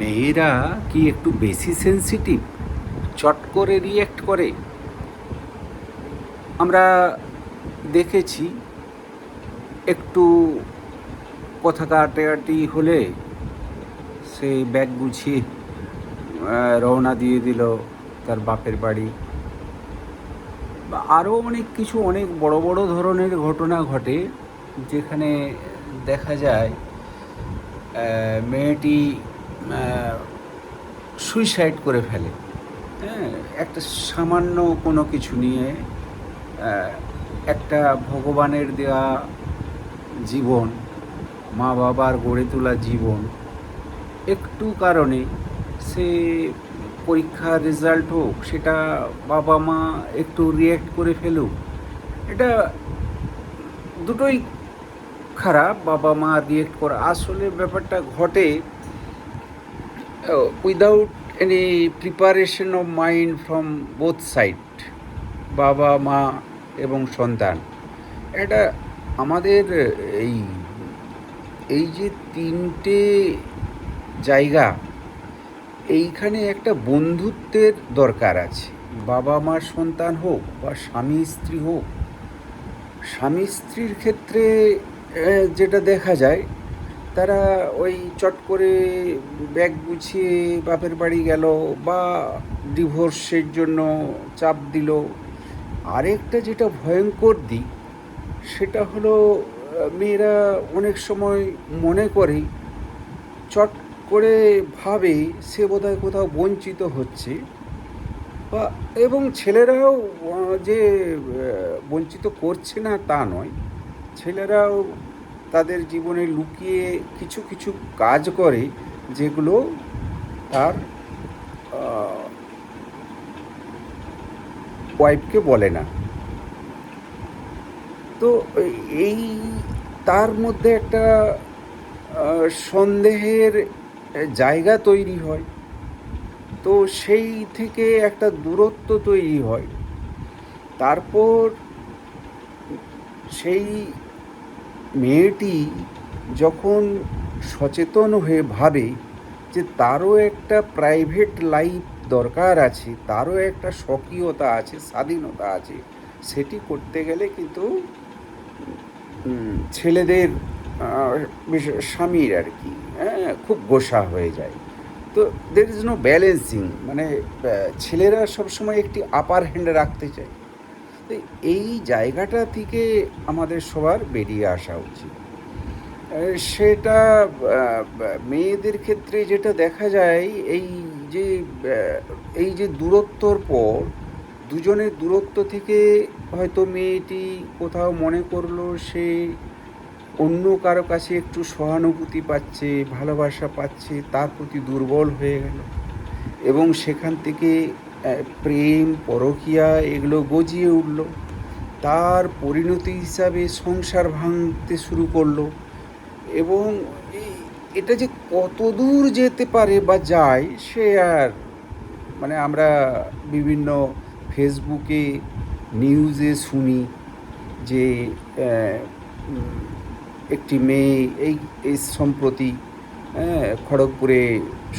মেয়েরা কি একটু বেশি সেনসিটিভ, চট করে রিয়্যাক্ট করে? আমরা দেখেছি একটু কথা কাটাকাটি হলে সে ব্যাগ গুছিয়ে রওনা দিয়ে দিল তার বাপের বাড়ি। বা আরও অনেক কিছু, অনেক বড় বড় ধরনের ঘটনা ঘটে যেখানে দেখা যায় মেয়েটি সুইসাইড করে ফেলে। হ্যাঁ, একটা সামান্য কোনো কিছু নিয়ে আহ, একটা ভগবানের দেওয়া জীবন, মা বাবার গড়ে তোলা জীবন, একটু কারণে সে পরীক্ষার রেজাল্ট হোক, সেটা বাবা মা একটু রিয়্যাক্ট করে ফেলুক, এটা দুটোই খারাপ। বাবা মা রিয়েক্ট করা, আসলে ব্যাপারটা ঘটে without any preparation of mind from both side, বাবা মা এবং সন্তান। এটা আমাদের এই এই যে তিনটে জায়গা, এইখানে একটা বন্ধুত্বের দরকার আছে। বাবা মা সন্তান হোক বা স্বামী স্ত্রী হোক, স্বামী স্ত্রীর ক্ষেত্রে যেটা দেখা যায়, তারা ওই চট করে ব্যাগ গুছিয়ে বাপের বাড়ি গেল বা ডিভোর্সের জন্য চাপ দিল। আরেকটা যেটা ভয়ঙ্কর দিক, সেটা হলো মেয়েরা অনেক সময় মনে করে, চট করে ভাবে সে বোধহয় কোথাও বঞ্চিত হচ্ছে, বা এবং ছেলেরাও যে বঞ্চিত করছে না তা নয়, ছেলেরাও তাদের জীবনে লুকিয়ে কিছু কিছু কাজ করে যেগুলো তার ওয়াইফকে বলে না। তো এই তার মধ্যে একটা সন্দেহের জায়গা তৈরি হয়। তো সেই থেকে একটা দূরত্ব তৈরি হয়। তারপর সেই মেয়েটি যখন সচেতন হয়ে ভাবে যে তারও একটা প্রাইভেট লাইফ দরকার আছে, তারও একটা স্বকীয়তা আছে, স্বাধীনতা আছে, সেটি করতে গেলে কিন্তু ছেলেদের বিশেষ স্বামীর আর কি, হ্যাঁ, খুব গোসা হয়ে যায়। তো দের ইজ নো ব্যালেন্সিং, মানে ছেলেরা সবসময় একটি আপার হ্যান্ড রাখতে চায়। তো এই জায়গাটা থেকে আমাদের সবার বেরিয়ে আসা উচিত। সেটা মেয়েদের ক্ষেত্রে যেটা দেখা যায়, যে এই যে দূরত্বর পর দুজনের দূরত্ব থেকে হয়তো মেয়েটি কোথাও মনে করলো সে অন্য কারো কাছে একটু সহানুভূতি পাচ্ছে, ভালোবাসা পাচ্ছে, তার প্রতি দুর্বল হয়ে গেল এবং সেখান থেকে প্রেম, পরকীয়া এগুলো গজিয়ে উঠল। তার পরিণতি হিসাবে সংসার ভাঙতে শুরু করলো। এবং এটা যে কত দূর যেতে পারে বা যায়, সে আর মানে আমরা বিভিন্ন ফেসবুকে নিউজে শুনি যে একটি মেয়ে এই সম্প্রতি খড়গপুরে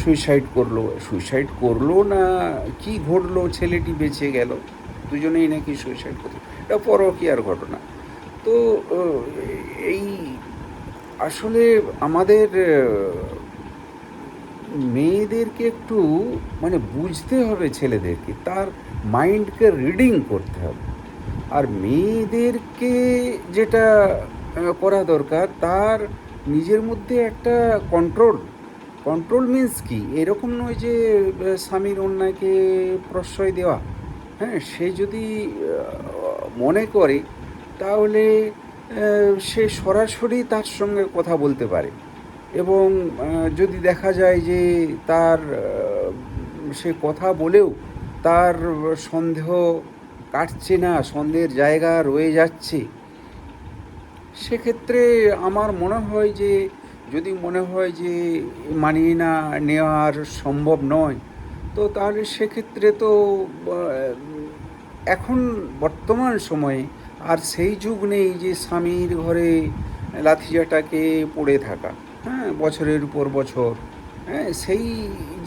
সুইসাইড করলো না কি ঘটলো, ছেলেটি বেঁচে গেল, দুজনেই নাকি সুইসাইড করলো। এটা পরকীয়ার ঘটনা। তো এই আসলে আমাদের মেয়েদেরকে একটু মানে বুঝতে হবে, ছেলেদেরকে তার মাইন্ডকে রিডিং করতে হবে। আর মেয়েদেরকে যেটা করা দরকার, তার নিজের মধ্যে একটা কন্ট্রোল মিন্স কি, এরকম নয় যে স্বামীর অন্যায়কে প্রশ্রয় দেওয়া। হ্যাঁ, সে যদি মনে করে, তাহলে সে সরাসরি তার সঙ্গে কথা বলতে পারে। এবং যদি দেখা যায় যে তার সে কথা বলেও তার সন্দেহ কাটছে না, সন্দেহের জায়গা রয়ে যাচ্ছে, সেক্ষেত্রে আমার মনে হয় যে যদি মনে হয় যে মানিয়ে না নেওয়ার সম্ভব নয়, তো তাহলে সেক্ষেত্রে তো এখন বর্তমান সময়ে আর সেই যুগ নেই যে স্বামীর ঘরে লাঠিজাটাকে পড়ে থাকা, হ্যাঁ, বছরের উপর বছর। হ্যাঁ, সেই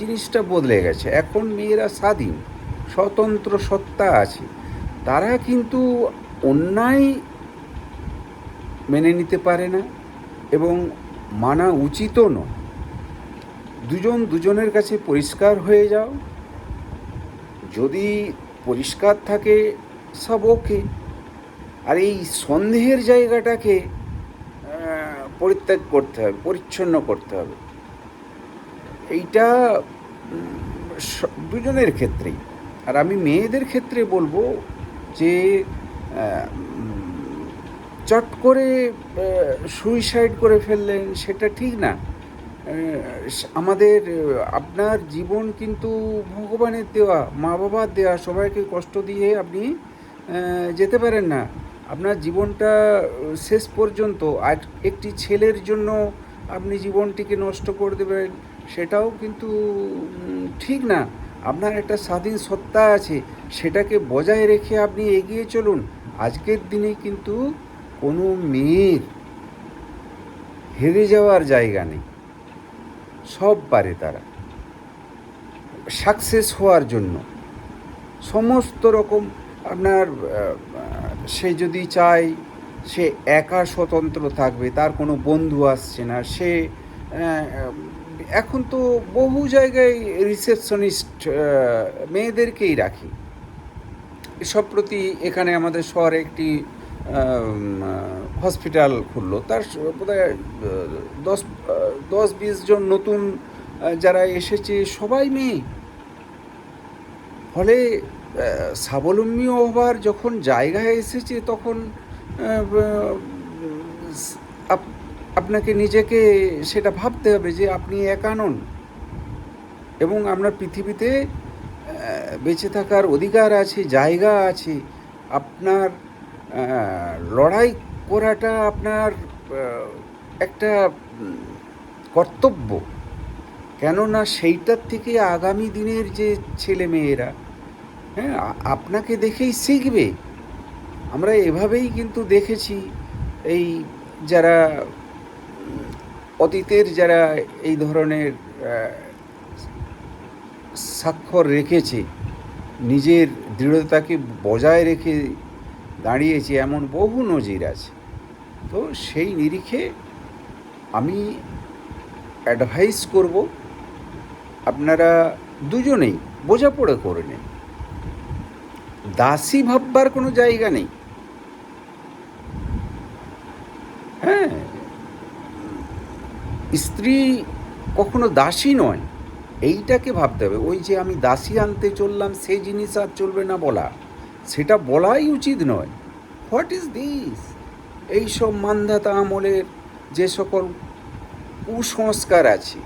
জিনিসটা বদলে গেছে। এখন মেয়েরা স্বাধীন, স্বতন্ত্র সত্তা আছে। তারা কিন্তু অন্যায় মেনে নিতে পারে না এবং মানা উচিতও নয়। দুজন দুজনের কাছে পরিষ্কার হয়ে যাও, যদি পরিষ্কার থাকে সব ওকে। আর এই সন্দেহের জায়গাটাকে পরিত্যাগ করতে হবে, পরিচ্ছন্ন করতে হবে। এইটা দুজনের ক্ষেত্রেই। আর আমি মেয়েদের ক্ষেত্রে বলবো যে চট করে সুইসাইড করে ফেললেন, সেটা ঠিক না। আমাদের আপনার জীবন কিন্তু ভগবানের দেওয়া, মা বাবার দেওয়া, সবাইকে কষ্ট দিয়ে আপনি যেতে পারেন না। আপনার জীবনটা শেষ পর্যন্ত আর একটি ছেলের জন্য আপনি জীবনটিকে নষ্ট করে দেবেন, সেটাও কিন্তু ঠিক না। আপনার একটা স্বাধীন সত্তা আছে, সেটাকে বজায় রেখে আপনি এগিয়ে চলুন। আজকের দিনে কিন্তু কোনো মেয়ের হেরে যাওয়ার জায়গা নেই, সব পারে তারা সাকসেস হওয়ার জন্য। সমস্ত রকম আপনার সে যদি চায় সে একা স্বতন্ত্র থাকবে, তার কোনো বন্ধু আসছে না, সে এখন তো বহু জায়গায় রিসেপশনিস্ট মেয়েদেরকেই রাখি। সম্প্রতি এখানে আমাদের শহরে একটি হসপিটাল খুললো, তার বোধহয় 10-20 জন নতুন যারা এসেছে সবাই মেয়ে। ফলে স্বাবলম্বী হবার যখন জায়গায় এসেছে, তখন আপনাকে নিজেকে সেটা ভাবতে হবে যে আপনি একা নন এবং আপনার পৃথিবীতে বেঁচে থাকার অধিকার আছে, জায়গা আছে। আপনার লড়াই করাটা আপনার একটা কর্তব্য। কেননা সেইটার থেকে আগামী দিনের যে ছেলে মেয়েরা, হ্যাঁ, আপনাকে দেখেই শিখবে। আমরা এভাবেই কিন্তু দেখেছি, এই যারা অতীতের যারা এই ধরনের স্বাক্ষর রেখেছে, নিজের দৃঢ়তাকে বজায় রেখে দাঁড়িয়েছে, এমন বহু নজির আছে। তো সেই নিরিখে আমি অ্যাডভাইস করব, আপনারা দুজনেই বোঝাপড়া করে নেন। দাসী ভাববার কোনো জায়গা নেই। হ্যাঁ, স্ত্রী কখনো দাসী নয়, এইটাকে ভাবতে হবে। ওই যে আমি দাসী আনতে চললাম, সেই জিনিস আর চলবে না বলা, সেটা বলাই উচিত নয়। What is this? এইসব মান্ধাতা আমলের যে সকল কুসংস্কার আছে,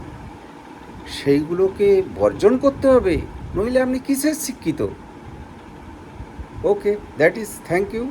সেইগুলোকে বর্জন করতে হবে, নইলে আপনি কিসের শিক্ষিত? ওকে, দ্যাট ইজ, থ্যাংক ইউ।